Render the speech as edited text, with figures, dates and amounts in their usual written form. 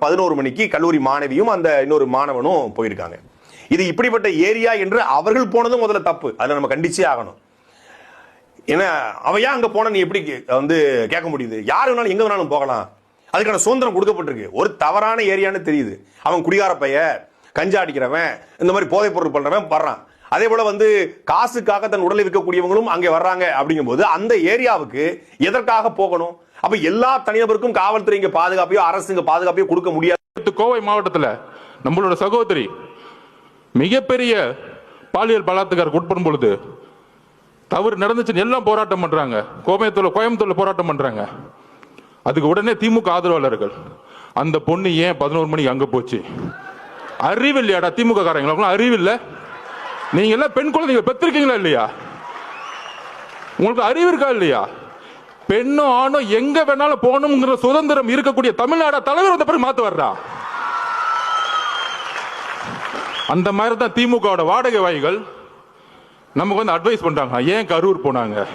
11 மணிக்கு கல்லூரி மாணவியும் அந்த இன்னொரு மாணவனும் போயிருக்காங்க. இது இப்படிப்பட்ட ஏரியா என்று அவர்கள் போனதும் முதல்ல தப்பு. அதுல நம்ம கண்டிச்சே ஆகணும். ஏன்னா அவையா அங்க போன நீ எப்படி கேட்க முடியுது? யாரு வேணாலும் எங்க வேணாலும் போகலாம், அதுக்கான சுதந்திரம் கொடுக்கப்பட்டிருக்கு. ஒரு தவறான ஏரியான்னு தெரியுது. அவன் குடிகார பைய, கஞ்சா அடிக்கிறவன், இந்த மாதிரி போதைப் பொருள் பண்றவன் வர்றான். அதே போல காசுக்காக தன் உடலை விற்கக்கூடியவங்களும் அங்கே வர்றாங்க. அப்படிங்கும் போது அந்த ஏரியாவுக்கு எதற்காக போகணும்? அப்ப எல்லா தனிநபருக்கும் காவல்துறை இங்க பாதுகாப்பையோ அரசு இங்க பாதுகாப்பையோ கொடுக்க முடியாது. கோவை மாவட்டத்தில் நம்மளோட சகோதரி மிகப்பெரிய பாலியல் பலாத்காரத்துக்கு உட்படும் பொழுது தவறு நடந்துச்சுன்னு எல்லாம் போராட்டம் பண்றாங்க. கோயம்புத்தூர்ல போராட்டம் பண்றாங்க. அதுக்கு உடனே திமுக ஆதரவாளர்கள் அந்த பொண்ணு ஏன் 11 மணிக்கு அங்க போச்சு? அறிவு இல்லையாடா திமுக காரங்களும்? அறிவு இல்ல? நீங்க எல்லாம் பெண் குழந்தைங்க பெற்றிருக்கீங்களா இல்லையா? உங்களுக்கு அறிவு இருக்கா இல்லையா? பெண்ணும் ஆணும் எங்க வேணாலும் போகணுங்கிற சுதந்திரம் இருக்கக்கூடிய தமிழ்நாடு தலைவர் வந்த பிறகு மாத்து வர்றா. அந்த மாதிரி தான் திமுக வாடகை வாய்கள் நமக்கு அட்வைஸ் பண்றாங்க. ஏன் கரூர் போனாங்க?